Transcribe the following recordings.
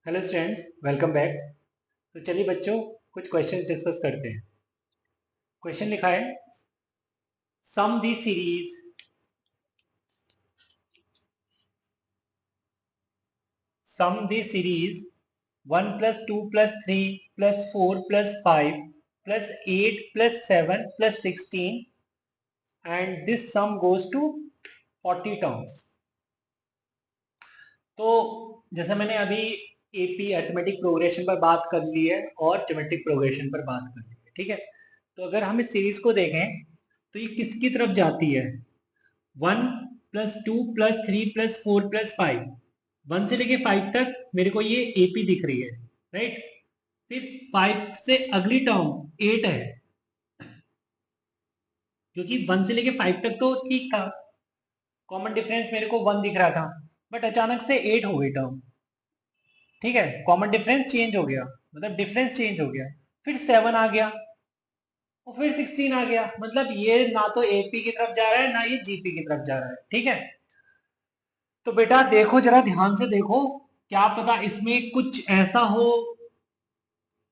Hello students, welcome back. तो चलिए बच्चों, कुछ क्वेश्चन डिस्कस करते हैं। क्वेश्चन लिखा है, sum the series one plus two plus three plus four plus five plus eight plus seven plus 16 and this sum goes to 40 terms. तो जैसे मैंने अभी एपी अरिथमेटिक प्रोग्रेशन पर बात कर ली है और ज्योमेट्रिक प्रोग्रेशन पर बात कर ली है, ठीक है। तो अगर हम इस सीरीज को देखें तो ये किसकी तरफ जाती है? 1 + 2 + 3 + 4 + 5, 1 से लेके 5 तक मेरे को ये एपी दिख रही है, राइट। फिर 5 से अगली टर्म 8 है, क्योंकि 1 से लेके 5 तक तो ठीक था, कॉमन डिफरेंस मेरे को 1 दिख रहा था, बट अचानक से 8 हो गई टर्म, ठीक है। कॉमन डिफरेंस चेंज हो गया, मतलब डिफरेंस चेंज हो गया। फिर 7 आ गया और फिर 16 आ गया, मतलब ये ना तो एपी की तरफ जा रहा है ना ये जीपी की तरफ जा रहा है, ठीक है। तो बेटा देखो, जरा ध्यान से देखो, क्या पता इसमें कुछ ऐसा हो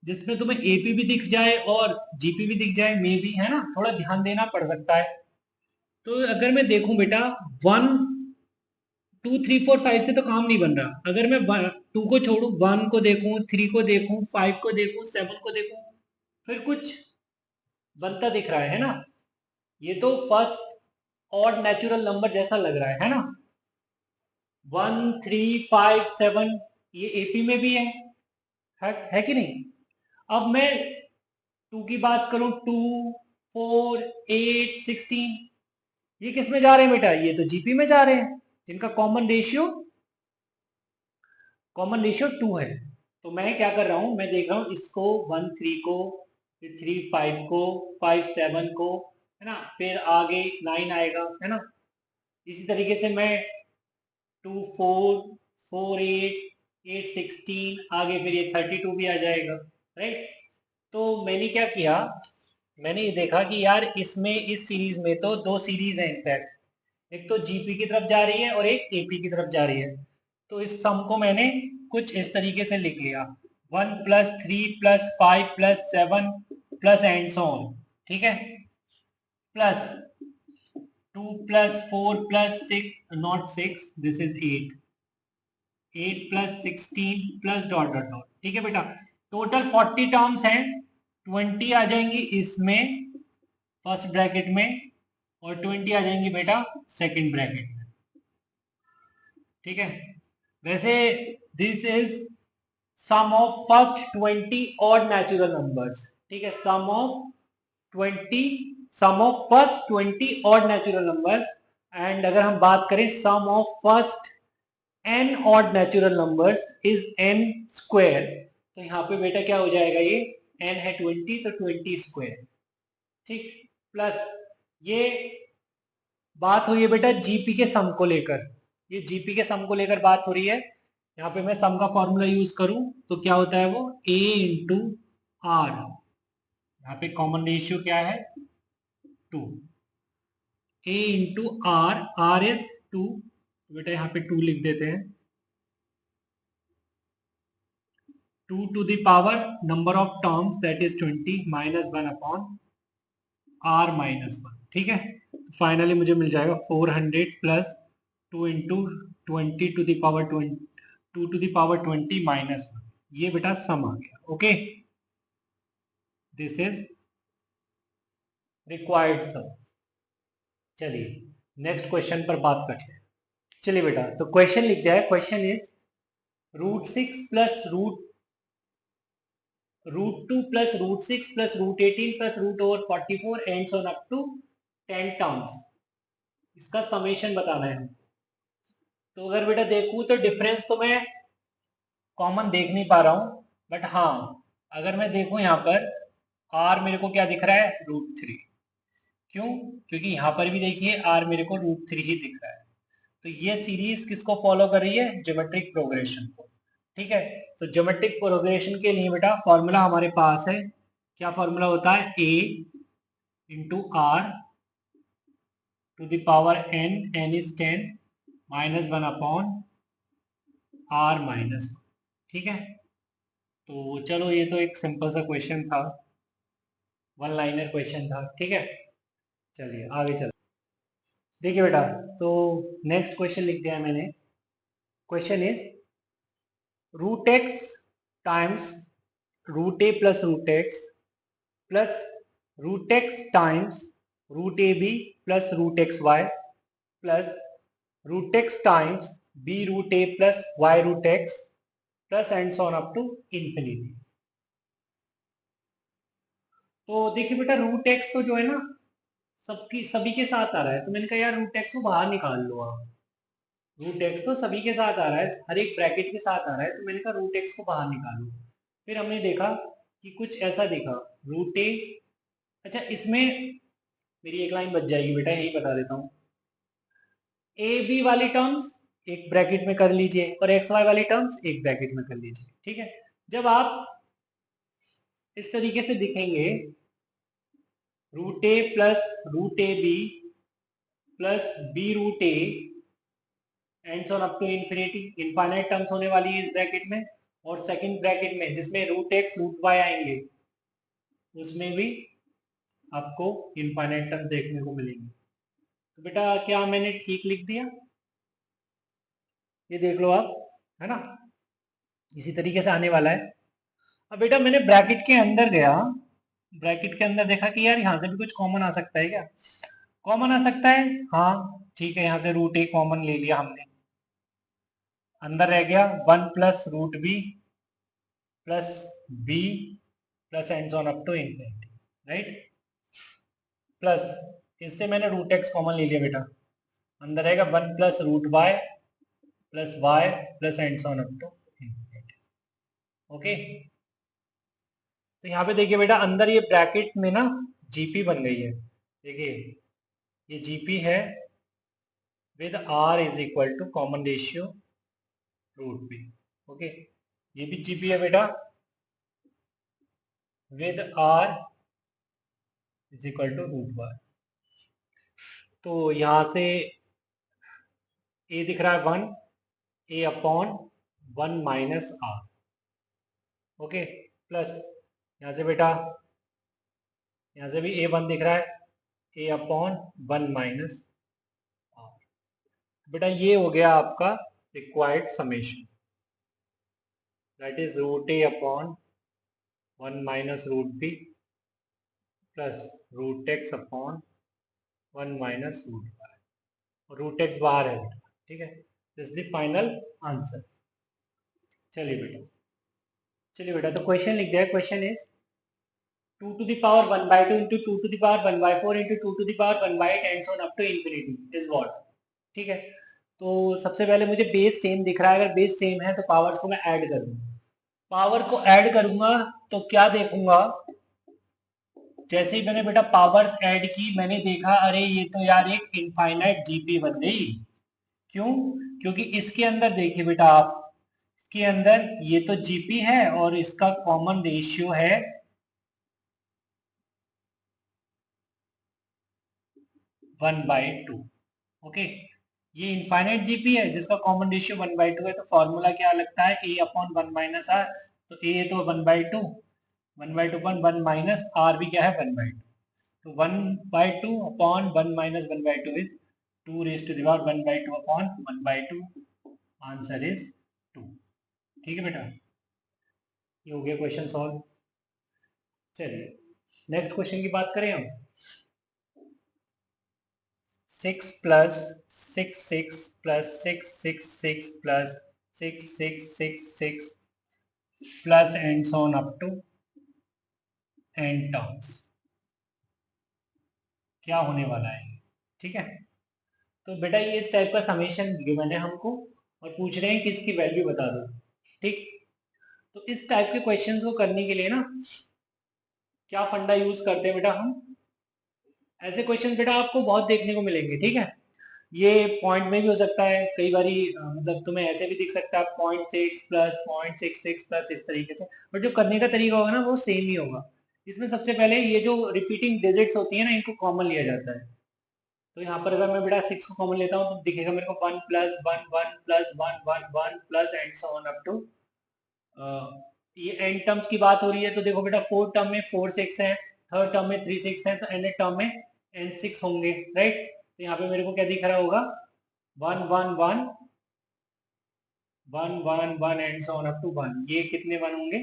जिसमें तुम्हें एपी भी दिख जाए और जीपी भी दिख जाए, मे भी, है ना, थोड़ा ध्यान देना पड़ सकता है। तो अगर मैं देखूं बेटा, 1 2 3 4 5 से तो काम नहीं बन रहा। अगर मैं 2 को छोड़ू, 1 को देखूं, 3 को देखूं, 5 को देखूं, 7 को देखूं, फिर कुछ बनता दिख रहा है ना। ये तो फर्स्ट ऑड नेचुरल नंबर जैसा लग रहा है ना। 1 3 5 7 ये एपी में भी है कि नहीं। अब मैं 2 की बात करूं, 2 4 8 16, ये किस में जा रहे हैं बेटा? ये तो जीपी में जा रहे हैं, जिनका कॉमन रेशियो 2 है। तो मैं क्या कर रहा हूं, मैं देख रहा हूं इसको, 1 3 को, फिर 3 5 को, 5 7 को, है ना, फिर आगे 9 आएगा, है ना। इसी तरीके से मैं 2 4 4 8 8 16, आगे फिर ये 32 भी आ जाएगा, राइट। तो मैंने क्या किया, मैंने ये देखा कि यार इसमें, इस सीरीज में तो दो सीरीज है इनफैक्ट, एक तो जीपी की तरफ जा रही है और एक एपी की तरफ जा रही है। तो इस सम को मैंने कुछ इस तरीके से लिख लिया, 1 + 3 + 5 + 7 प्लस एंड सो ऑन, ठीक है, plus 2 + 4 + 6, not 6, this is 8, 8 + 16 plus dot dot dot, ठीक है बेटा। टोटल 40 टर्म्स हैं, 20 आ जाएंगी इसमें फर्स्ट ब्रैकेट में और 20 आ जाएंगी बेटा सेकंड ब्रैकेट में, ठीक है। वैसे this is sum of first 20 odd natural numbers, ठीक है, twenty sum of first 20 odd natural numbers. And अगर हम बात करें sum of first n odd natural numbers is n square, तो यहाँ पे बेटा क्या हो जाएगा, ये n है 20 तो 20 स्क्वायर, ठीक। प्लस ये बात हुई है बेटा जीपी के सम को लेकर, ये जीपी के सम को लेकर बात हो रही है। यहाँ पे मैं सम का फॉर्मूला यूज करूं तो क्या होता है, वो a इंटू आर, यहाँ पे कॉमन रेशियो क्या है, 2, a इंटू आर इज 2, बेटा यहाँ पे 2 लिख देते हैं, 2 to the power number of terms that is 20 minus 1 upon r minus 1, ठीक है। फाइनली मुझे मिल जाएगा 400 plus 2 into 20 to the power 20, 2 to the power 20 minus 1, ये बेटा सम आ गया, ओके। दिस इज रिक्वायर्ड सम। चलिए नेक्स्ट क्वेश्चन पर बात करते हैं। चलिए बेटा, तो क्वेश्चन लिख दिया है, question is √6 plus √2 plus √6 plus √18 plus √44 ends on up to 10 terms, इसका समेशन बताना है। तो अगर बेटा देखूं तो डिफरेंस तो मैं कॉमन देख नहीं पा रहा हूं, बट हाँ, अगर मैं देखूं यहाँ पर r मेरे को क्या दिख रहा है, √3, क्यों? क्योंकि यहाँ पर भी देखिए r मेरे को √3 ही दिख रहा है। तो ये सीरीज किसको फॉलो कर रही है, ज्योमेट्रिक प्रोग्रेशन को, ठीक है। तो ज्योमेट्रिक प्रोग्रेशन के लिए बेटा फॉर्मूला हमारे पास है, क्या फॉर्मूला होता है, a into r to the power n is 10 -1 upon r -1, ठीक है, तो चलो ये तो एक सिंपल सा क्वेश्चन था, वन लाइनर क्वेश्चन था। ठीक है, चलिए आगे चल। देखिए बेटा, तो नेक्स्ट क्वेश्चन लिख दिया है मैंने। Question is root x times root a plus root x plus root x times root a b plus root x y plus root x times b root a plus y root x plus and so on up to infinity. तो देखिए बेटा, root x तो जो है ना सबकी सभी के साथ आ रहा है, तो मैंने कहा यार रूट एक्स को बाहर निकाल लो आप। रूट एक्स तो सभी के साथ आ रहा है, हर एक ब्रैकेट के साथ आ रहा है, तो मैंने कहा रूट एक्स को बाहर निकालो। फिर हमने देखा कि कुछ ऐसा दिखा, रूट ए, अच्छा इसमें मेरी एक लाइन बच जाएगी बेटा, यही बता देता हूँ। ए बी वाली टर्म्स एक ब्रैकेट में कर लीजिए और एक्स वाई वाली टर्म्स एक ब्रैकेट में कर लीजिए। ठीक है, जब आप इस तरीके से दिखेंगे, root a plus root a b plus b root a and so up to infinity, infinite terms होने वाली है इस ब्रैकेट में। और सेकंड ब्रैकेट में जिसमें रूट एक्स रूट वाई आएंगे, उसमें भी आपको इनफाइनाइट टर्म्स देखने को मिलेंगे। तो बेटा क्या मैंने ठीक लिख दिया? ये देख लो आप, है ना, इसी तरीके से आने वाला है। अब बेटा मैंने ब्रैकेट के अंदर गया, ब्रैकेट के अंदर देखा कि यार यहाँ से भी कुछ कॉमन आ सकता है क्या? कॉमन आ सकता है, हाँ ठीक है, यहाँ से रूट ए कॉमन ले लिया हमने, अंदर रह गया one plus root b plus b plus and on up to infinity, right. Plus इससे मैंने रूट एक्स कॉमन ले लिया बेटा, अंदर रहेगा one plus root y plus and on up to infinity. Okay, तो यहाँ पे देखिए बेटा, अंदर ये ब्रैकेट में ना जीपी बन गई है। देखिए ये जीपी है with r is equal to common ratio root b. Okay, ये भी जीपी है बेटा with r is equal to root y. तो यहाँ से ए दिख रहा है one, a upon one minus r. Okay, plus यहाँ से बेटा, यहाँ से भी ए वन दिख रहा है, a upon one minus r. बेटा ये हो गया आपका required summation, that is root a upon one minus root b plus root x upon one minus root y, और रूट एक्स बाहर है बेटा। ठीक है, this is the final answer. चलिए बेटा, चलिए बेटा, तो क्वेश्चन लिख दिया है। Question is 2 to the power 1 by 2 into 2 to the power 1 by 4 into 2 to the power 1 by 8 and so on up to infinity is what। ठीक है, तो सबसे पहले मुझे बेस सेम दिख रहा है, अगर बेस सेम है तो पावर्स को मैं ऐड करूंगा। पावर को ऐड करूंगा तो क्या देखूंगा, जैसे ही मैंने बेटा पावर्स ऐड की, मैंने देखा अरे ये तो यार एक इनफाइनाइट जीपी बन गई। क्यों? क्योंकि इसके अंदर देखिए बेटा आप, इसके अंदर ये तो जीपी है और इसका कॉमन रेशियो है 1/2। ओके, ये इनफाइनाइट जीपी है जिसका कॉमन रेशियो 1/2 है, तो फॉर्मूला क्या लगता है, a upon one minus are. तो ए तो 1/2, 1/2 अपन वन माइनस आर भी क्या है 1/2, तो 1/2 upon one minus 1/2 is 2 raise to the power 1/2 upon 1/2, answer is 2। ठीक है बेटा, ये हो गया क्वेश्चन सॉल्व। चलिए नेक्स्ट क्वेश्चन की बात करें हम। 6 plus 6 plus 6 plus 6 plus and so on up to n terms, क्या होने वाला है? ठीक है, तो बेटा ये इस टाइप का समेशन गिवन है हमको और पूछ रहे हैं कि इसकी वैल्यू बता दो। ठीक, तो इस टाइप के क्वेश्चंस को करने के लिए ना क्या फंडा यूज करते हैं बेटा हम, ऐसे क्वेश्चन बेटा आपको बहुत देखने को मिलेंगे। ठीक है, ये पॉइंट में भी हो सकता है कई बारी, मतलब तुम्हें ऐसे भी दिख सकता है 0.6 प्लस 0.66 प्लस, इस तरीके से, बट जो करने का तरीका होगा ना वो सेम ही होगा। इसमें सबसे पहले ये जो रिपीटिंग डिजिट्स होती है ना, इनको कॉमन लिया जाता है। तो यहाँ पर अगर मैं बेटा 6 को कॉमन लेता हूँ तो दिखेगा मेरे को 1 plus 1 1 plus 1 1 1 plus and so on up to ये एन टर्म्स की बात हो रही है, तो देखो बेटा 4 टर्म में 4 6 है, थर्ड टर्म में 3 6 है, तो एन टर्म में एन 6 होंगे, राइट। तो यहाँ पे मेरे को क्या दिख रहा होगा, 1 1 1 1 1 1 and so on up to 1, ये कितने 1 होंगे,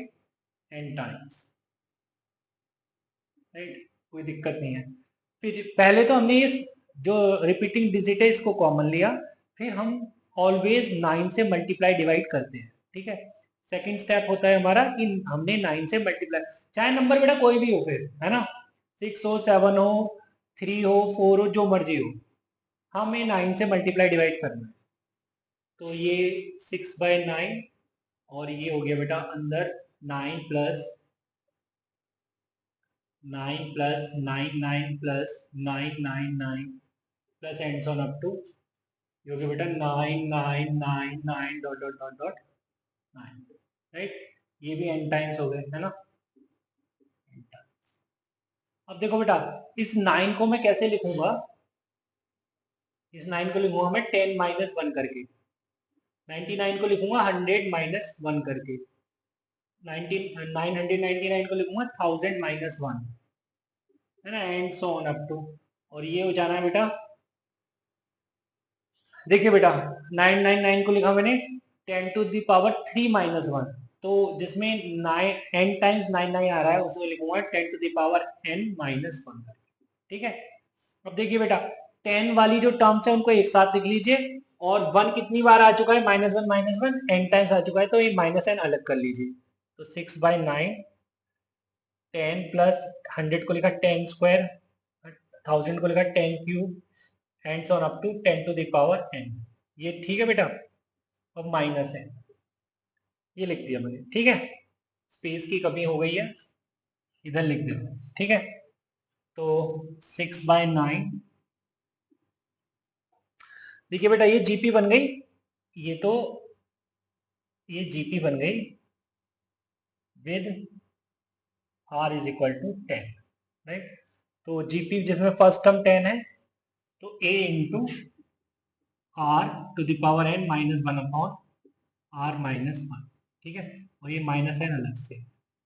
एन टाइम्स, राइट, कोई दिक्कत नहीं है। फिर पहले तो हमने ये जो रिपीटिंग डिजिट है इसको कॉमन लिया, फिर हम ऑलवेज 9 से मल्टीप्लाई डिवाइड करते हैं, ठीक है। सेकंड स्टेप होता है हमारा कि हमने 9 से मल्टीप्लाई, चाहे नंबर बेटा कोई भी हो फिर, है ना, 6 हो 7 हो 3 हो 4 हो जो मर्जी हो, हमें 9 से मल्टीप्लाई डिवाइड करना है। तो ये 6/9 और ये हो गया बेटा अंदर 9 plus 9 plus 9 9 plus 9 9 9 plus and on up to, ये हो गया बेटा 9 9 9 9 dot dot dot dot 9, right. ये भी एन टाइम्स हो गए, है ना। अब देखो बेटा इस 9 को मैं कैसे लिखूंगा, इस 9 को लिखूंगा मैं 10 माइनस 1 करके, 99 को लिखूंगा 100 माइनस 1 करके, 999 को लिखूंगा 1000 माइनस 1, है ना, and so on up to. और ये हो जाना है बेटा, देखिए बेटा 999 को लिखा मैंने 10 टू द पावर 3 माइनस 1, तो जिसमें 9 n टाइम्स 99 आ रहा है उसमें लिखूंगा 10 to the power n minus 1, ठीक है। अब देखिए बेटा 10 वाली जो टर्म्स है उनको एक साथ लिख लीजिए, और 1 कितनी बार आ चुका है, माइनस वन n टाइम्स आ चुका है, तो ये माइनस n अलग कर लीजिए। तो 6/9 10 प्लस 100 को लिखा 10 स्क्वायर, 1000 को लिखा 10 cube, and so on up to 10 to the power n, ये ठीक है बेटा। अब माइनस है, ये लिख दिया मैंने, ठीक है, स्पेस की कमी हो गई है, इधर लिख दिया, ठीक है। तो 6/9, देखिए बेटा ये जीपी बन गई, ये तो ये जीपी बन गई with r is equal to 10, right. तो जीपी जिसमें फर्स्ट टर्म 10 है, तो a into r to the power n minus 1 upon r minus 1, ठीक है, और ये माइनस n अलग से,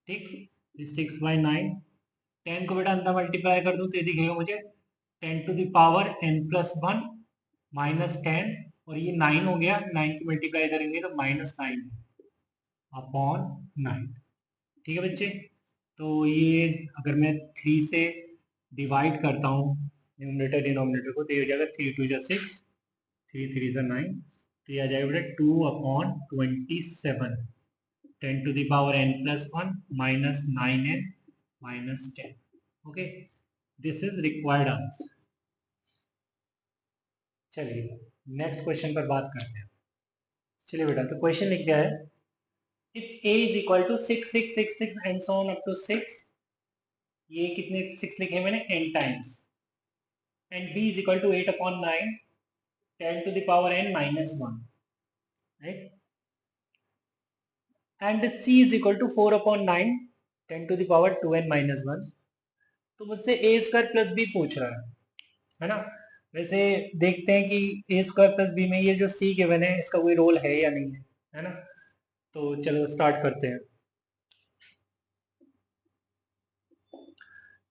ठीक। 6/9, 10 को बेटा अंदर मल्टीप्लाई कर दूं तो ये दिखेगा मुझे 10 to the power n plus 1 minus 10, और ये 9 हो गया, 9 की मल्टीप्लाई करेंगे तो -9 अपॉन 9, ठीक है बच्चे। तो ये अगर मैं 3 से डिवाइड करता हूँ न्यूमरेटर डिनोमिनेटर को, तो ये हो जाएगा 3 2 जा 6, 3 3 जा 9, तो ये आ जाएगा बेटा 2/27, 10 to the power n plus 1 minus 9n minus 10, okay, this is required answer. चलिए नेक्स्ट क्वेश्चन पर बात करते हैं। चलिए बेटा तो क्वेश्चन लिख दिया है, if a is equal to 6 6 6 6 and so on up to 6, ये कितने 6 लिखे मैंने n times, and b is equal to 8/9 10 to the power n minus 1, right, and c is equal to 4/9 10 to the power 2n minus 1। तो मुझसे a square plus b पूछ रहा है ना। वैसे देखते हैं कि a स्क्वायर प्लस b में ये जो c गिवन है इसका कोई रोल है या नहीं है ना। तो चलो स्टार्ट करते हैं।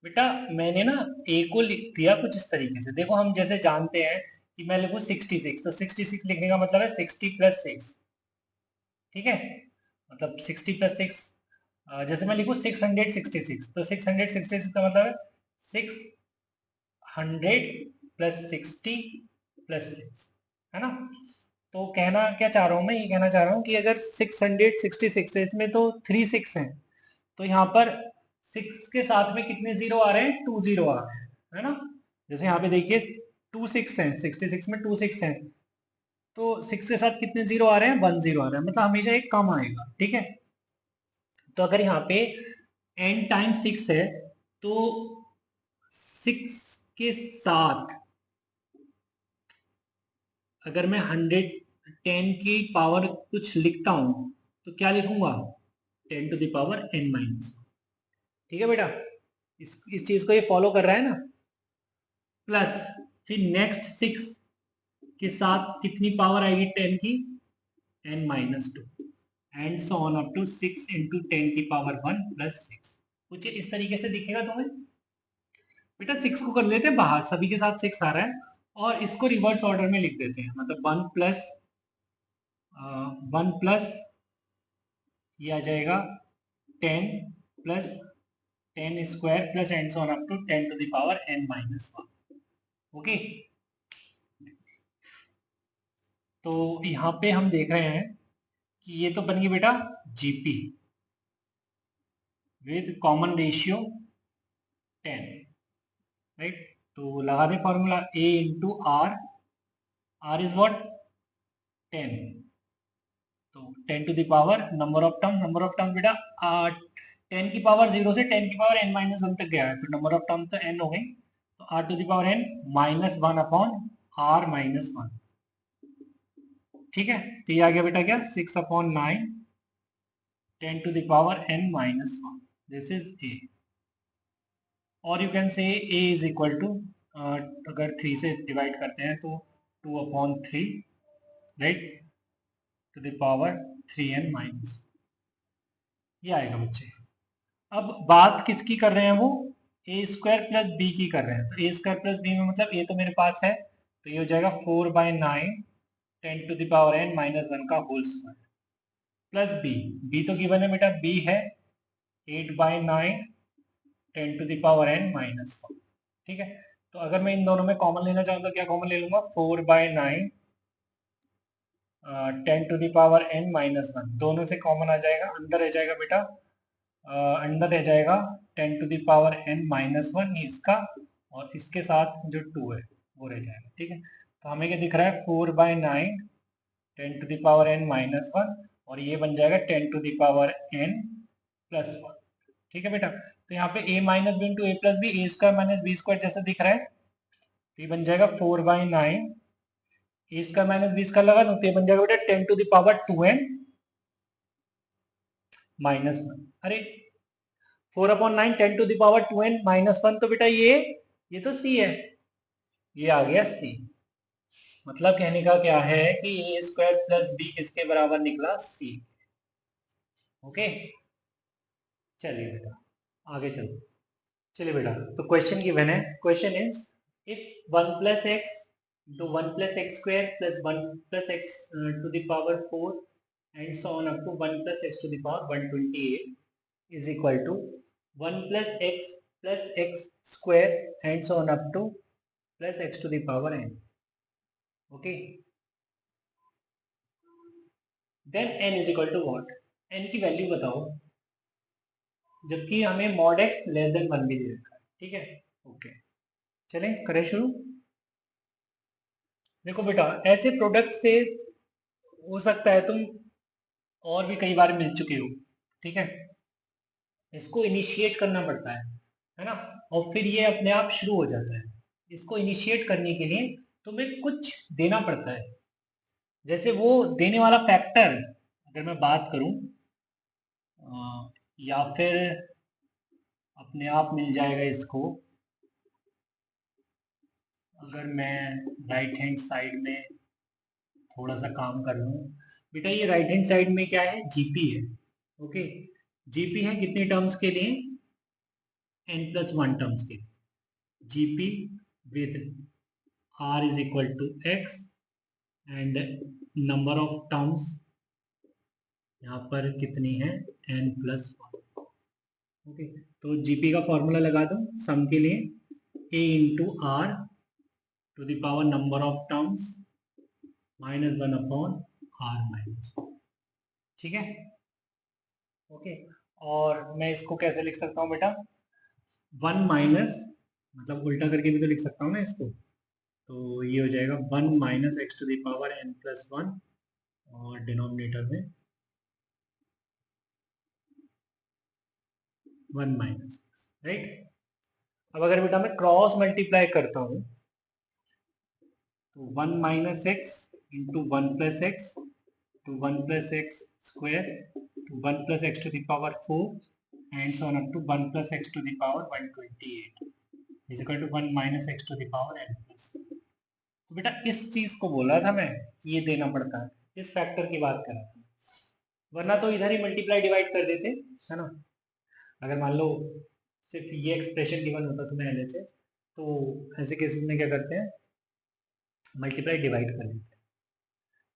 बेटा मैंने ना a को लिख दिया कुछ इस तरीके से, देखो हम जैसे जानते हैं कि मैं लिखूँ 66, तो 66 लिखने का मतलब है 60 प्लस 6, ठीक है, मतलब 60 प्लस 6, जैसे मैं लिखूँ 666, तो 666 का मतलब है 600 प्लस 60 प्लस 6, है ना। तो कहना क्या चाह रहा हूँ मैं, ये कहना चाह रहा हूँ कि अगर 666 है, इसमें तो 3 6 हैं, तो यहाँ पर 6 के साथ में कितने जीरो आ रहे हैं, 2 जीरो आ रहे हैं, है ना। जैसे यहाँ पे देखिए 2 6 हैं, 66 में 2 6 हैं, तो 6 के साथ कितने जीरो आ रहे हैं, 1 जीरो आ रहा है, मतलब हमेशा एक कम आएगा, ठीक है। तो अगर यहाँ पे n टाइम्स 6 है, तो 6 के साथ अगर मैं 110 की पावर कुछ लिखता हूं तो क्या लिखूंगा, 10 to the power n minus, ठीक है बेटा, इस चीज को ये फॉलो कर रहा है ना। प्लस फिर नेक्स्ट 6 के साथ कितनी पावर आएगी 10 की, n minus 2, and so on up to 6 into 10 की पावर 1 प्लस 6। कुछ इस तरीके से दिखेगा तुम्हें। बेटा 6 को कर लेते हैं बाहर, सभी के साथ 6 आ रहा है, और इसको रिवर्स ऑर्डर में लिख देते हैं, मतलब 1 प्लस ये आ जाएगा 10 plus 10 square plus and so on up to 10 to the power n minus 1। Okay, तो यहाँ पे हम देख रहे हैं कि ये तो बन गई बेटा GP with common ratio 10, right. तो लगा दें formula a into r, r is what 10, तो 10 to the power number of term बेटा 10 की पावर 0 से 10 की पावर n माइनस 1 तक गया है, तो नंबर ऑफ टर्म तो n हो गई, तो r to the power n minus 1 upon r minus 1। ठीक है, तो ये आ गया बेटा क्या 6 upon 9 10 to the power n minus 1, this is a। और you can say a is equal to, अगर 3 से डिवाइड करते हैं तो 2 upon 3, right, to the power 3n minus, ये आएगा बच्चे। अब बात किसकी कर रहे हैं वो, ए स्क्वायर प्लस बी की कर रहे हैं, तो ए स्क्वायर प्लस बी में मतलब ए तो मेरे पास है, तो ये हो जाएगा 4/9 10 to the power n minus 1 का होल स्क्वायर प्लस बी तो गिवन है बेटा, बी है 8/9 10 to the power n minus 1। ठीक है, तो अगर मैं इन दोनों में कॉमन लेना चाहूँ तो क्या कॉमन ले लूंगा, 4/9 10 to the power n minus 1, दोनों से कॉमन आ जाएगा, अंदर रह जाएगा बेटा, अंदर रह जाएगा 10 to the power n minus 1 ये इसका, और इसके साथ जो 2 है वो रह जाएगा। ठीक है, तो हमें क्या दिख रहा है 4/9 10 to the power n minus 1, और ये बन जाएगा 10 to the power n plus 1। ठीक है बेटा, तो यहाँ पे a minus b into a plus b, a square minus b square जैसा दिख रहा है, तो ये बन जाएगा 4/9 a square minus b square लगा दो, तो ये बन जाएगा बेटा 10 to the power 2n minus 1। अरे 4/9 10 to the power 2n minus 1, तो बेटा ये तो c है, ये आ गया c। मतलब कहने का क्या है कि ए स्क्वायर प्लस बी किसके बराबर निकला, c। ओके, चलिए बेटा आगे चलो। चलिए बेटा, तो क्वेश्चन गिवन है, question is if 1 plus x into 1 plus x square plus 1 plus x to the power 4 and so on up to 1 plus x to the power 128 is equal to 1 plus x square and so on up to plus x to the power n। Okay, then n is equal to what, n की value बताओ, जबकि हमें mod x less than 1 भी दे रखा है। ठीक है, okay, चलें करें शुरू। देखो बेटा, ऐसे प्रोडक्ट से हो सकता है तुम और भी कई बार मिल चुके हो। ठीक है, इसको इनिशिएट करना पड़ता है ना, और फिर ये अपने आप शुरू हो जाता है। इसको इनिशिएट करने के लिए तुम्हें कुछ देना पड़ता है, जैसे वो देने वाला फैक्टर अगर मैं बात करूं, या फिर अपने आप मिल जाएगा इसको, अगर मैं राइट हैंड साइड में थोड़ा सा काम कर लूँ। बेटा ये राइट हैंड साइड में क्या है, जीपी है। ओके, जीपी है कितने टर्म्स के लिए, n+1 टर्म्स के लिए, GP with r is equal to x and number of terms यहाँ पर कितनी है, n+1। ओके, तो जीपी का फॉर्मूला लगा दो सम के लिए, a into r to the power number of terms minus 1 upon r minus. ठीक है, ओके, और मैं इसको कैसे लिख सकता हूँ बेटा, 1 माइनस, मतलब उल्टा करके भी तो लिख सकता हूँ ना इसको, तो ये हो जाएगा 1 minus x to the power n+1, और डिनोमिनेटर में 1 माइनस, राइट। अब अगर बेटा मैं क्रॉस मल्टीप्लाई करता हूँ, तो 1 minus x into 1 plus x to 1 plus x square to 1 plus x to the power 4 and so on up to 1 plus x to the power 128 is equal to 1 minus x to the power n plus. तो बेटा इस चीज को बोला था मैं कि ये देना पड़ता है, इस फैक्टर की बात कर रहा था। वरना तो इधर ही मल्टीप्लाई डिवाइड कर देते, है ना। अगर मान लो सिर्फ ये एक्सप्रेशन गिवन होता तुम्हें LHS, तो ऐसे केसेस में क्या करते हैं, मल्टीप्लाई डिवाइड कर देते हैं।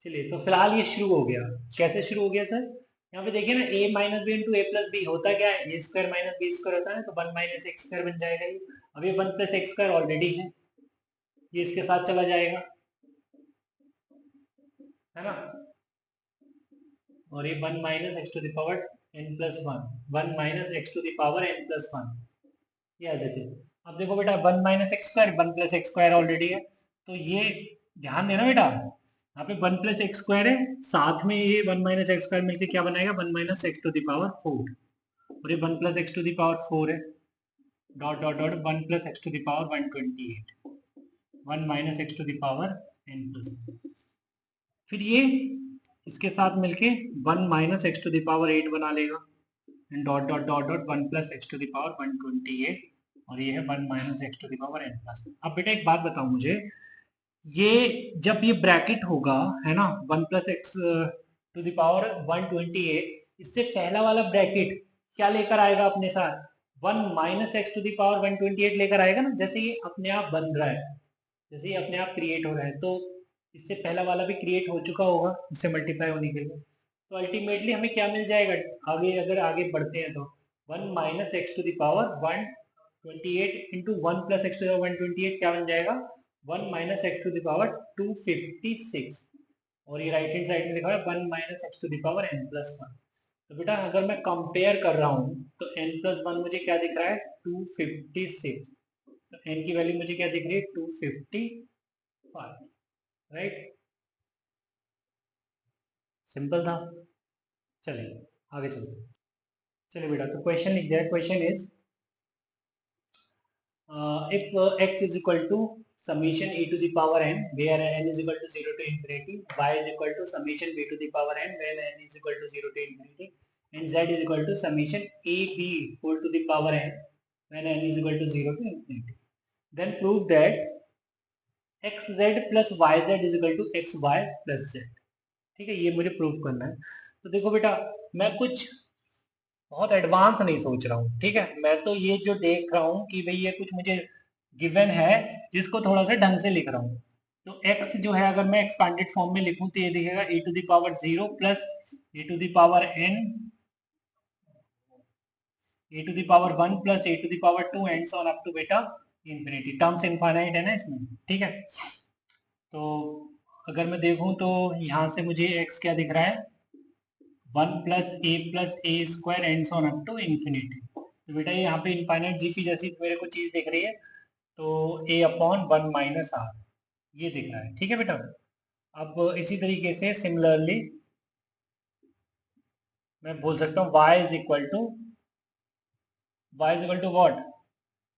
चलिए, तो फिलहाल ये शुरू हो गया। कैसे शुरू हो गया सर? यहाँ पे देखिए ना, a minus b into a plus b होता क्या है, a square minus b square होता है, तो 1 माइनस एक्स स्क्वायर बन जाएगा ये। अब ये 1 प्लस एक्स स्क्वायर ऑलरेडी है, ये इसके साथ चला जाएगा, है ना। और ये 1 minus x to the power n plus 1, 1 minus x to the power n plus 1, ये एज इट इज। अब देखो बेटा, 1 minus x square, 1 plus x square already है, तो ये ध्यान देना बेटा, यहाँ पे 1 प्लस एक्स स्क्वायर है, साथ में ये 1 माइनस एक्स स्क्वायर मिलकर क्या बनाएगा, 1 minus x to the power 4, और ये 1 plus x to the power 4 है, dot dot dot 1 plus x to the power 128, 1 minus x to the power n plus, फिर ये इसके साथ मिलके 1 minus x to the power 8 बना लेगा, and dot dot dot dot 1 plus x to the power 128, और ये है 1 minus x to the power n plus. अब बेटा एक बात बताओ मुझे, ये जब ये ब्रैकेट होगा, है ना, 1 plus x to the power 128, इससे पहला वाला ब्रैकेट क्या लेकर आएगा अपने साथ, 1 minus x to the power 128 लेकर आएगा ना। जैसे ये अपने आप बन रहा है, जैसे ये अपने आप क्रिएट हो रहा है, तो इससे पहला वाला भी क्रिएट हो चुका होगा इससे मल्टीप्लाई होने के लिए, तो अल्टीमेटली हमें क्या मिल जाएगा आगे, अगर आगे बढ़ते हैं तो 1 minus x to the power 128 into 1 plus x to the power 128 क्या बन जाएगा, 1 minus x to the power 256, और ये राइट हैंड साइड में लिखा है 1 minus x to the power n plus 1। तो बेटा अगर मैं कंपेयर कर रहा हूँ तो n प्लस 1 मुझे क्या दिख रहा है, 256, तो n की वैल्यू मुझे क्या दिख रही है, 255, राइट। सिंपल था। चलिए आगे चलते हैं। चलिए बेटा, तो क्वेश्चन लिख दिया है। Question is if x is equal to summation e to the power n where n is equal to 0 to infinity, y is equal to summation b to the power n when n is equal to 0 to infinity, and z is equal to summation a b whole to the power n when n is equal to 0 to infinity, then prove that xz plus yz is equal to xy plus z। ठीक है, ये मुझे prove करना है। तो देखो बेटा, मैं कुछ बहुत एडवांस नहीं सोच रहा हूँ, ठीक है, मैं तो ये जो देख रहा हूँ कि भाई ये कुछ मुझे गिवन है, जिसको थोड़ा सा ढंग से लिख रहा हूँ। तो x जो है अगर मैं एक्सपांडेड फॉर्म में लिखूं तो ये दिखेगा e to the power 0 plus e to the power n, e to the power 1 plus e to the power 2 and so on up to बेटा इंफिनिटी। टर्म्स इनफाइनाइट है ना इसमें, ठीक है। तो अगर मैं देखूं तो यहाँ से मुझे x क्या दिख रहा है, 1 plus a square and so on up to infinity. तो बेटा ये यहाँ पे इनफाइनाइट जीपी जैसी मेरे को चीज दिख रही है, तो a अपॉन 1 माइनस आर ये दिख रहा है, ठीक है बेटा। अब इसी तरीके से सिमिलरली मैं बोल सकता हूँ y is equal to what,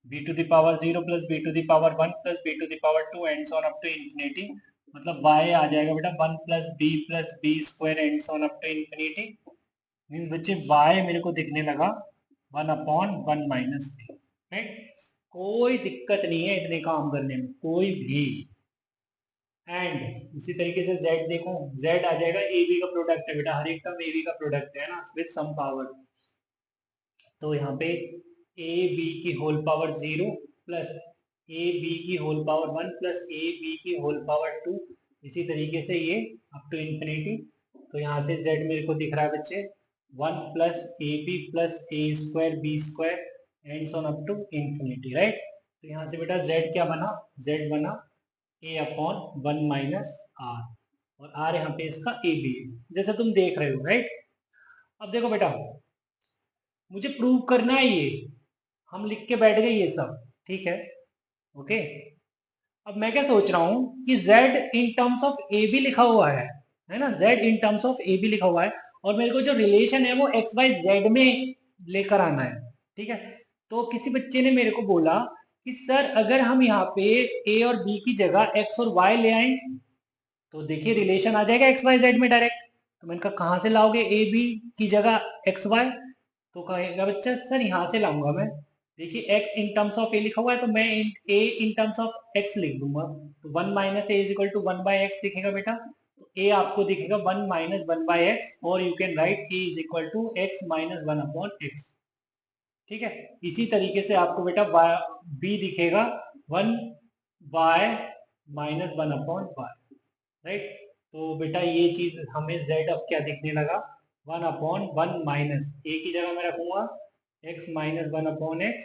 b to the power 0 plus b to the power 1 plus b to the power 2 and so on up to infinity. मतलब y आ जाएगा बेटा 1 plus b square and so on up to infinity. Means बच्चे y मेरे को दिखने लगा 1 upon 1 minus B, right. कोई दिक्कत नहीं है इतने काम करने में, कोई भी। एंड इसी तरीके से z देखो, z आ जाएगा ए बी का प्रोडक्ट है बेटा, हर एक टर्म ए बी का प्रोडक्ट है ना विद सम पावर। तो यहाँ पे ए बी की whole power 0 plus a b की whole power 1 plus a b की होल पावर 2, इसी तरीके से ये अप टू इंफिनिटी। तो यहाँ से z मेरे को दिख रहा है बच्चे 1 plus a b plus a square b square and so on up to infinity, right. तो यहाँ से बेटा z क्या बना, z बना a अपॉन 1 माइनस आर, और आर यहाँ पे इसका ए बी है जैसा तुम देख रहे हो, राइट। अब देखो बेटा, मुझे प्रूव करना है ये, हम लिख के बैठ गए ये सब, ठीक है, ओके। अब मैं क्या सोच रहा हूं कि z in terms of a b लिखा हुआ है ना, z in terms of a b लिखा हुआ है, और मेरे को जो रिलेशन है वो एक्स वाई जेड में लेकर आना है, ठीक है। तो किसी बच्चे ने मेरे को बोला कि सर अगर हम यहाँ पे a और b की जगह x और y ले आए तो देखिए रिलेशन आ जाएगा एक्स वाई जेड में डायरेक्ट। तो मैंने कहा कहाँ से लाओगे ए बी की जगह एक्स वाई, तो कहेगा बच्चा सर यहाँ से लाऊंगा मैं। देखिए x in terms of a लिखा हुआ है तो मैं a in terms of x लिख दूंगा, तो 1 minus a is equal to 1 by x दिखेगा बेटा। तो ए आपको दिखेगा 1 माइनस 1/x, और you can write a is equal to x minus 1/x। ठीक है, इसी तरीके से आपको बेटा बी दिखेगा 1y माइनस 1/y, राइट। तो बेटा ये चीज हमें z अब क्या दिखने लगा, 1/1 माइनस ए की जगह मैं रखूंगा x माइनस 1/x,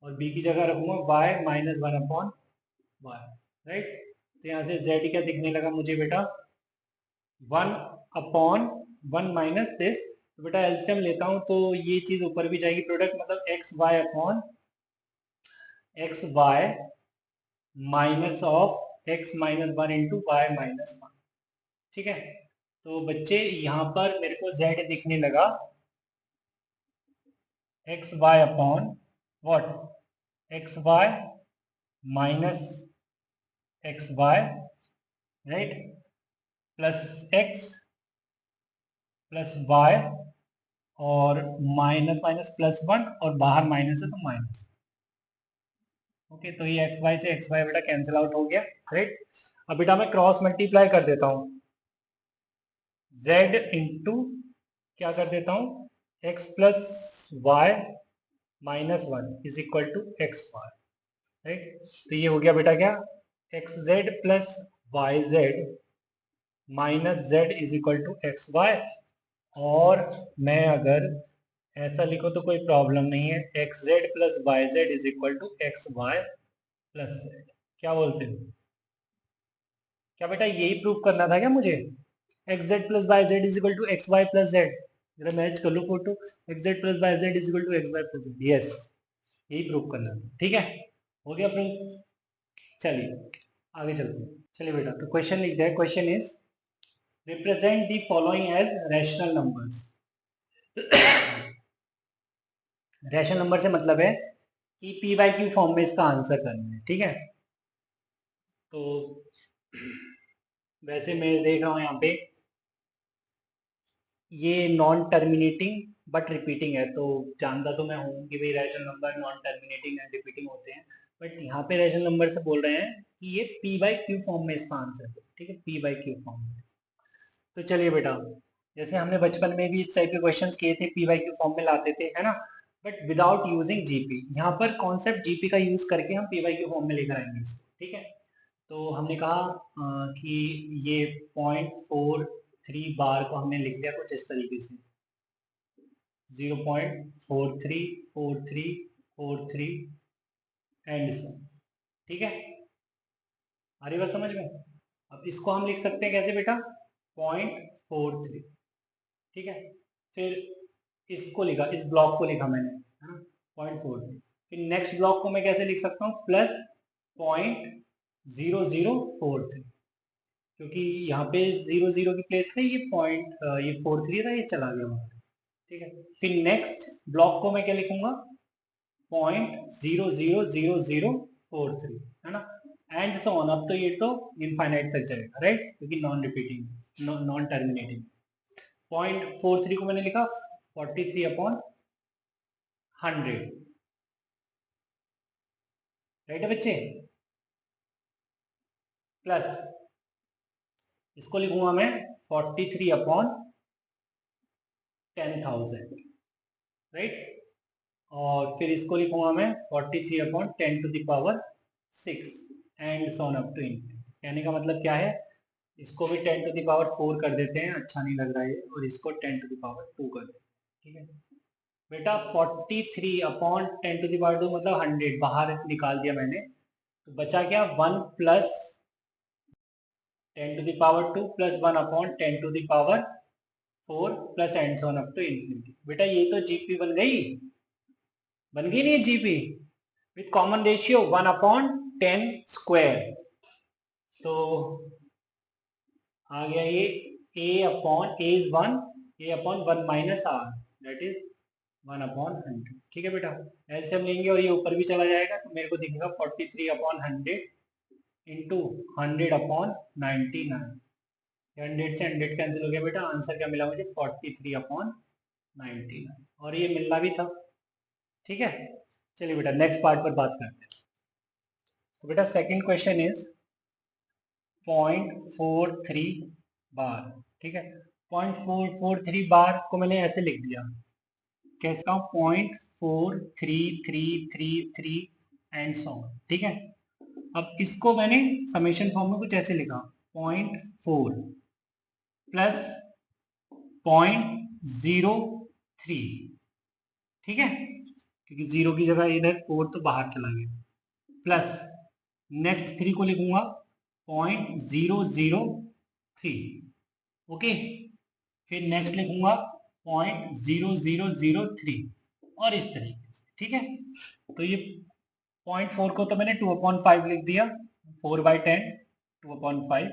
और b की जगह रखूंगा y माइनस 1/y, राइट। तो यहाँ से z क्या दिखने लगा मुझे बेटा, 1/1 माइनस दिस। तो बेटा एलसीएम लेता हूँ तो ये चीज ऊपर भी जाएगी, प्रोडक्ट मतलब x y minus of x minus 1 into y minus 1। ठीक है, तो बच्चे यहाँ पर मेरे को z दिखने लगा x y upon what, x y minus x y, right, plus x plus y, और माइनस माइनस प्लस 1, और बाहर माइनस है तो माइनस। ओके, तो ये एक्स वाई से एक्स वाई बेटा कैंसिल आउट हो गया, राइट। अब बेटा मैं क्रॉस मल्टीप्लाई कर देता हूँ, z इंटू क्या कर देता हूँ, x plus y minus 1 is equal to x y, right. तो ये हो गया बेटा क्या, x z plus y z minus z is equal to x y. और मैं अगर ऐसा लिखो तो कोई प्रॉब्लम नहीं है, x z plus y z is equal to x y plus z. क्या बोलते हो, क्या बेटा यही प्रूव करना था क्या मुझे, x z plus y z is equal to x y plus z. जरा मैच कर लो photo, x z plus y z is equal to x y plus z, yes यही प्रूव करना था। ठीक है, हो गया प्रूव। चलिए आगे चलते हैं। चलिए बेटा, तो क्वेश्चन लिख दिया है, question is represent the following as rational numbers. Rational number से मतलब है कि पी बाई क्यू फॉर्म में इसका आंसर करना है। ठीक है, तो वैसे मैं देख रहा हूँ यहाँ पे ये नॉन टर्मिनेटिंग बट रिपीटिंग है, तो जानता तो मैं हूँ कि भाई rational number non terminating and repeating होते हैं, बट यहाँ पे रैशनल नंबर से बोल रहे हैं कि ये पी बाई क्यू फॉर्म में इसका आंसर है। ठीक है, पी बाई क्यू फॉर्म में। तो चलिए बेटा, जैसे हमने बचपन में भी इस टाइप के क्वेश्चंस किए थे, पी बाई क्यू फॉर्म में लाते थे, है ना, बट विदाउट यूजिंग जीपी। यहाँ पर कॉन्सेप्ट जीपी का यूज करके हम पी बाई क्यू फॉर्म में लेकर आएंगे इसको। ठीक है, तो हमने कहा कि ये 0.43 बार को हमने लिख लिया कुछ इस तरीके से, 0.434343 एंड सो। ठीक है, आ रही बात समझ में। अब इसको हम लिख सकते हैं कैसे बेटा, 0.43। ठीक है, फिर इसको लिखा, इस ब्लॉक को लिखा मैंने, है ना, 0.43। फिर नेक्स्ट ब्लॉक को मैं कैसे लिख सकता हूँ, प्लस 0.0043, क्योंकि यहाँ पे 00 की प्लेस पे ये ये 43 था, ये चला गया वहां। ठीक है, फिर नेक्स्ट ब्लॉक को मैं क्या लिखूंगा, 0.000043, है ना, एंड सो ऑन। अब तो ये तो इनफाइनाइट तक जाएगा, राइट, क्योंकि नॉन रिपीटिंग नॉन टर्मिनेटिंग। 0.43 को मैंने लिखा 43/100, राइट है बच्चे, प्लस इसको लिखूंगा मैं 43/10,000, राइट, और फिर इसको लिखूंगा मैं 43/10⁶ and so on up to infinity. कहने का मतलब क्या है, इसको भी 10⁴ कर देते हैं, अच्छा नहीं लग रहा है, और इसको 10⁴ कर देते हैं। ठीक है बेटा, 43/10⁴ मतलब 100 बाहर निकाल दिया मैंने, तो बचा क्या, 1 प्लस 10⁴ plus 1/10⁴ plus and so on up to infinity. बेटा ये तो जीपी बन गई, बन गई नहीं जीपी, विथ कॉमन रेशियो 1/10²। तो आ गया ये a is 1, a/1 minus r, that is 1/100। ठीक है बेटा, एलसीएम लेंगे और ये ऊपर भी चला जाएगा, तो मेरे को दिखेगा 43/100 इंटू 100/99। 100 से 100 कैंसिल हो गया बेटा, आंसर क्या मिला मुझे, 43/99, और ये मिलना भी था। ठीक है, चलिए बेटा नेक्स्ट पार्ट पर बात करते हैं। तो बेटा सेकंड क्वेश्चन इज 0.43 बार, ठीक है। 0.443 बार को मैंने ऐसे लिख दिया, कैसा, 0.4333 एंड सो, ठीक है। अब इसको मैंने समेशन फॉर्म में कुछ ऐसे लिखा, 0.4 प्लस 0.03, ठीक है, क्योंकि 0 की जगह इधर 4 तो बाहर चला गया, प्लस नेक्स्ट 3 को लिखूंगा 0.003, ओके। फिर नेक्स्ट लिखूंगा 0.0003 और इस तरीके से, ठीक है। तो ये 0.4 को तो मैंने 2/5 लिख दिया, 4/10 2/5,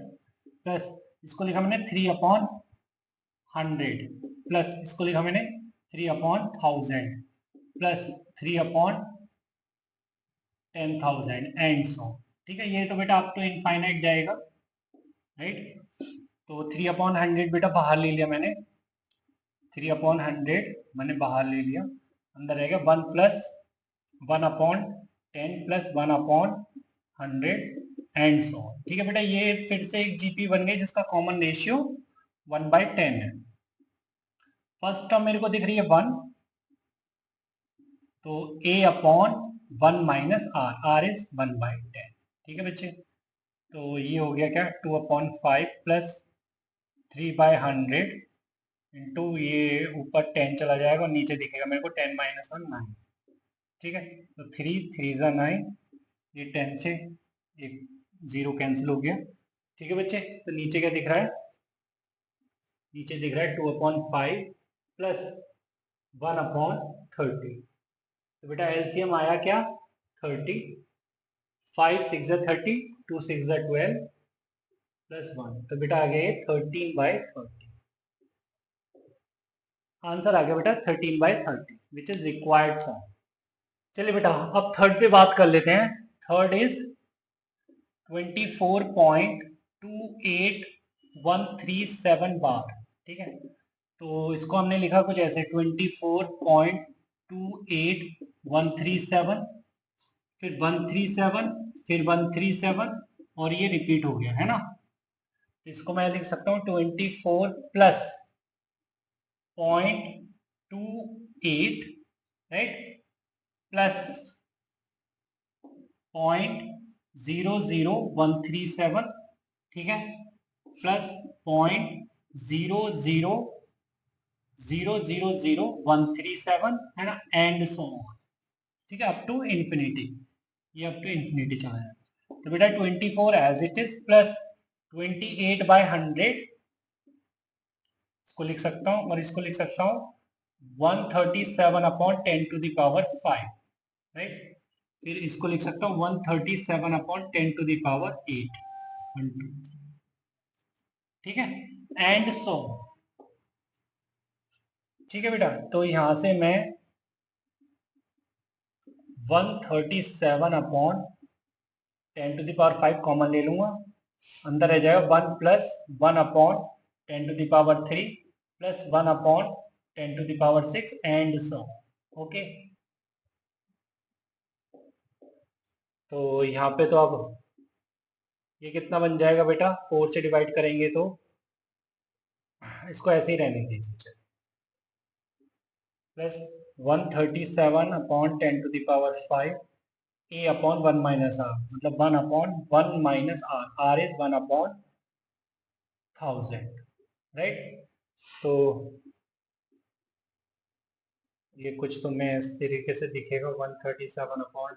प्लस इसको लिखा मैंने 3/100, प्लस इसको लिखा मैंने 3/1000, प्लस 3/10,000 एंड सो, ठीक है। ये तो बेटा अप टू इनफाइनाइट जाएगा, राइट। तो 3/100 बेटा बाहर ले लिया मैंने, 3/100 मैंने बाहर ले लिया, अंदर रहेगा 1 प्लस 1/10 प्लस 1/100 एंड सो, ठीक है बेटा। ये फिर से एक जीपी बन गई जिसका कॉमन रेशियो 1/10 है। फर्स्ट टर्म मेरे को दिख रही है 1, तो a/1 minus r, r is 1/10, ठीक है बच्चे। तो ये हो गया क्या, 2/5 प्लस 3/100 इंटू ये ऊपर 10 चला जाएगा और नीचे दिखेगा मेरे को 10 माइनस 1 9, ठीक है। तो 3 3 ज़ा 9, ये 10 से एक 0 कैंसिल हो गया, ठीक है बच्चे। तो नीचे क्या दिख रहा है, नीचे दिख रहा है 2/5 प्लस 1/30, तो बेटा एलसीएम आया क्या, 30, 5 6 ज़ा 30, 2 6 ज़ा 12 प्लस 1, तो बेटा आ गया 13/30, आंसर आ गया बेटा 13/30 विच इज रिक्वायर्ड फॉर्म। चलिए बेटा अब थर्ड पे बात कर लेते हैं। थर्ड इज 24.28137 बार, ठीक है। तो इसको हमने लिखा कुछ ऐसे 24.28137, फिर 137, फिर 137 और ये रिपीट हो गया है ना। तो इसको मैं लिख सकता हूँ 24 प्लस 0.28, राइट, प्लस 0.00137, ठीक है, प्लस 0.0000137 है ना, एंड सो ऑन, ठीक है, अप टू इंफिनिटी, ये अप टू इंफिनिटी चला है। तो बेटा 24 एज इट इज प्लस 28/100, इसको लिख सकता हूँ और इसको लिख सकता हूँ 137/10⁵, राइट। फिर इसको लिख सकता हूँ 137/10⁸, 1 2 ठीक है, एंड सो, ठीक है बेटा। तो यहां से मैं 137/10⁵ कॉमन ले लूंगा, अंदर रह जाएगा 1 plus 1/10⁻³ plus 1/10⁶ and so, okay. तो यहाँ पे तो अब ये कितना बन जाएगा बेटा, 4 से डिवाइड करेंगे तो इसको ऐसे ही रहने दीजिए, प्लस 137/10⁵ a/1 माइनस आर, मतलब 1/1 minus r, r is 1/1000, right. तो ये कुछ तो मैं इस तरीके से दिखेगा 137/10⁵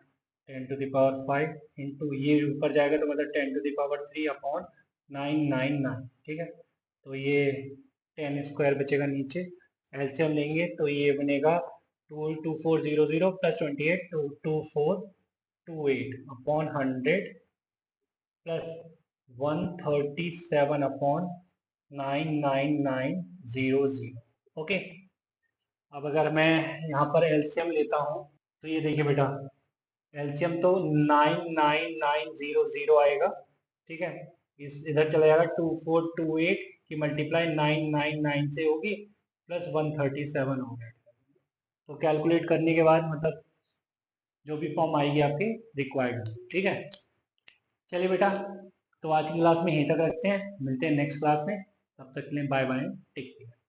इंटू ये ऊपर जाएगा तो मतलब 10⁻³ 999, ठीक है। तो ये 10 स्क्वायर बचेगा नीचे, एलसीएम लेंगे तो ये बनेगा 2400 प्लस 28 2428/100 प्लस 137/99900, ओके। अब अगर मैं यहाँ पर एलसीएम लेता हूँ तो ये देखिए बेटा, एलसीएम तो 99900 आएगा, ठीक है। इस इधर चला जाएगा 2428 की मल्टीप्लाई 999 से होगी प्लस 137 हो गया। तो कैलकुलेट करने के बाद मतलब जो भी फॉर्म आएगी आपकी रिक्वायर्ड, ठीक है। चलिए बेटा, तो आज की क्लास में यहीं तक रखते हैं, मिलते हैं नेक्स्ट क्लास में। तब तक के लिए बाय बाय, टेक केयर।